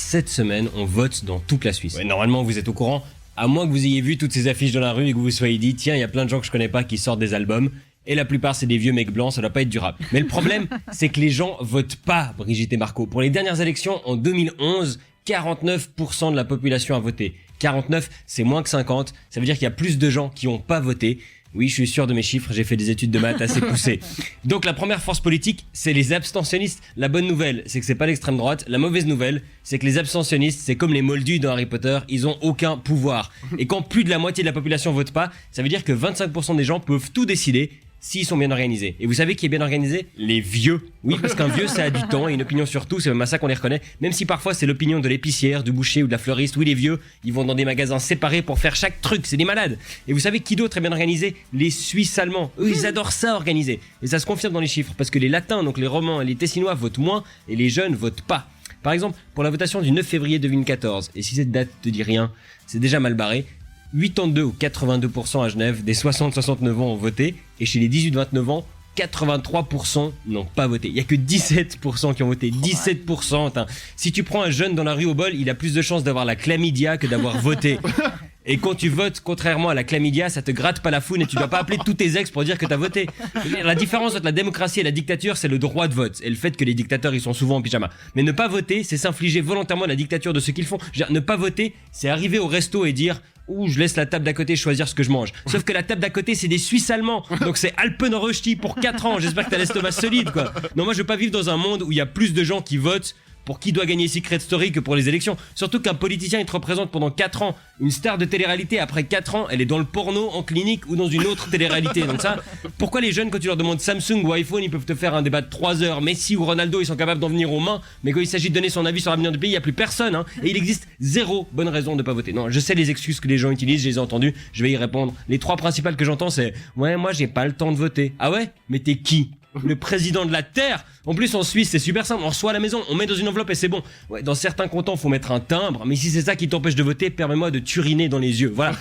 cette semaine, on vote dans toute la Suisse. Ouais, normalement, vous êtes au courant, à moins que vous ayez vu toutes ces affiches dans la rue et que vous vous soyez dit, tiens, il y a plein de gens que je connais pas qui sortent des albums. Et la plupart, c'est des vieux mecs blancs, ça doit pas être durable. Mais le problème, c'est que les gens votent pas Brigitte et Marco. Pour les dernières élections, en 2011, 49% de la population a voté. 49, c'est moins que 50. Ça veut dire qu'il y a plus de gens qui ont pas voté. Oui, je suis sûr de mes chiffres, j'ai fait des études de maths assez poussées. Donc la première force politique, c'est les abstentionnistes. La bonne nouvelle, c'est que c'est pas l'extrême droite. La mauvaise nouvelle, c'est que les abstentionnistes, c'est comme les moldus dans Harry Potter, ils ont aucun pouvoir. Et quand plus de la moitié de la population vote pas, ça veut dire que 25% des gens peuvent tout décider s'ils sont bien organisés. Et vous savez qui est bien organisé ? Les vieux. Oui, parce qu'un vieux, ça a du temps et une opinion sur tout, c'est même à ça qu'on les reconnaît. Même si parfois c'est l'opinion de l'épicière, du boucher ou de la fleuriste. Oui, les vieux, ils vont dans des magasins séparés pour faire chaque truc, c'est des malades. Et vous savez qui d'autre est bien organisé ? Les Suisses allemands. Eux, ils adorent ça organiser. Et ça se confirme dans les chiffres, parce que les latins, donc les romans et les tessinois votent moins, et les jeunes votent pas. Par exemple, pour la votation du 9 février 2014, et si cette date te dit rien, c'est déjà mal barré, 82 ou 82% à Genève des 60-69 ans ont voté, et chez les 18-29 ans, 83% n'ont pas voté. Il y a que 17% qui ont voté. 17%. Si tu prends un jeune dans la rue au bol, il a plus de chances d'avoir la chlamydia que d'avoir voté. Et quand tu votes, contrairement à la chlamydia, ça te gratte pas la foune et tu dois pas appeler tous tes ex pour dire que t'as voté. La différence entre la démocratie et la dictature, c'est le droit de vote et le fait que les dictateurs, ils sont souvent en pyjama. Mais ne pas voter, c'est s'infliger volontairement la dictature de ceux qu'ils font. Je veux dire, ne pas voter, c'est arriver au resto et dire je laisse la table d'à côté choisir ce que je mange. Sauf que la table d'à côté, c'est des Suisses allemands. Donc c'est Alpenrösti pour 4 ans. J'espère que t'as l'estomac solide, quoi. Non, moi, je veux pas vivre dans un monde où il y a plus de gens qui votent pour qui doit gagner Secret Story que pour les élections. Surtout qu'un politicien, il te représente pendant 4 ans. Une star de télé-réalité, après 4 ans, elle est dans le porno, en clinique ou dans une autre télé-réalité. Donc ça, pourquoi les jeunes, quand tu leur demandes Samsung ou iPhone, ils peuvent te faire un débat de 3 heures. Messi ou Ronaldo, ils sont capables d'en venir aux mains. Mais quand il s'agit de donner son avis sur l'avenir du pays, il n'y a plus personne. Et il existe zéro bonne raison de pas voter. Non, je sais les excuses que les gens utilisent, je les ai entendues, je vais y répondre. Les 3 principales que j'entends, c'est « Ouais, moi, j'ai pas le temps de voter. » Ah ouais ? Mais t'es qui ? Le président de la Terre. En plus, en Suisse, c'est super simple. On reçoit à la maison, on met dans une enveloppe et c'est bon. Ouais, dans certains cantons, faut mettre un timbre. Mais si c'est ça qui t'empêche de voter, permets-moi de t'uriner dans les yeux. Voilà.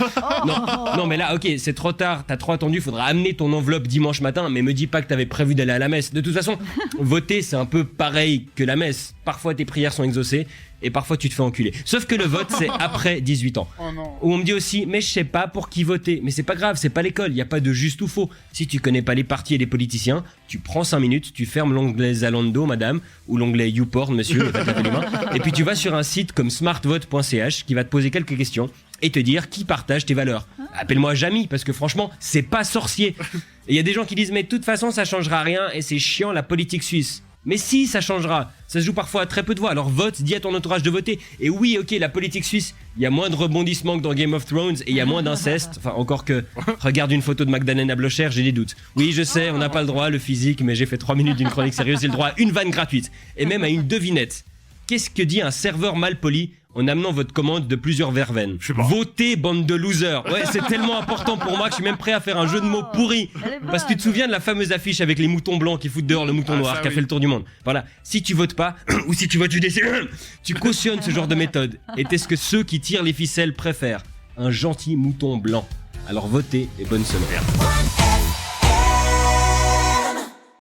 Non, mais là, ok, c'est trop tard. T'as trop attendu. Faudra amener ton enveloppe dimanche matin. Mais me dis pas que t'avais prévu d'aller à la messe. De toute façon, voter, c'est un peu pareil que la messe. Parfois, tes prières sont exaucées. Et parfois tu te fais enculer. Sauf que le vote c'est après 18 ans. Oh non. Où on me dit aussi mais je sais pas pour qui voter. Mais c'est pas grave, c'est pas l'école, il y a pas de juste ou faux. Si tu connais pas les partis et les politiciens, tu prends 5 minutes, tu fermes l'onglet Zalando madame ou l'onglet YouPorn monsieur, et, taper les mains, et puis tu vas sur un site comme smartvote.ch qui va te poser quelques questions et te dire qui partage tes valeurs. Appelle-moi Jamy parce que franchement, c'est pas sorcier. Et il y a des gens qui disent mais de toute façon ça changera rien et c'est chiant la politique suisse. Mais si, ça changera. Ça se joue parfois à très peu de voix. Alors vote, dis à ton entourage de voter. Et oui, ok, la politique suisse, il y a moins de rebondissements que dans Game of Thrones et il y a moins d'inceste. Enfin, encore que, regarde une photo de Magdalena Blocher, j'ai des doutes. Oui, je sais, on n'a pas le droit, le physique, mais j'ai fait 3 minutes d'une chronique sérieuse, j'ai le droit à une vanne gratuite. Et même à une devinette. Qu'est-ce que dit un serveur mal poli en amenant votre commande de plusieurs verveines? Votez, bande de losers. Ouais, c'est tellement important pour moi que je suis même prêt à faire un jeu de mots pourri. Parce que tu te souviens de la fameuse affiche avec les moutons blancs qui foutent dehors le mouton noir qui a fait le tour du monde. Voilà, si tu votes pas, ou si tu votes tu décides, tu cautionnes ce genre de méthode. Et t'es ce que ceux qui tirent les ficelles préfèrent. Un gentil mouton blanc. Alors votez et bonne semaine.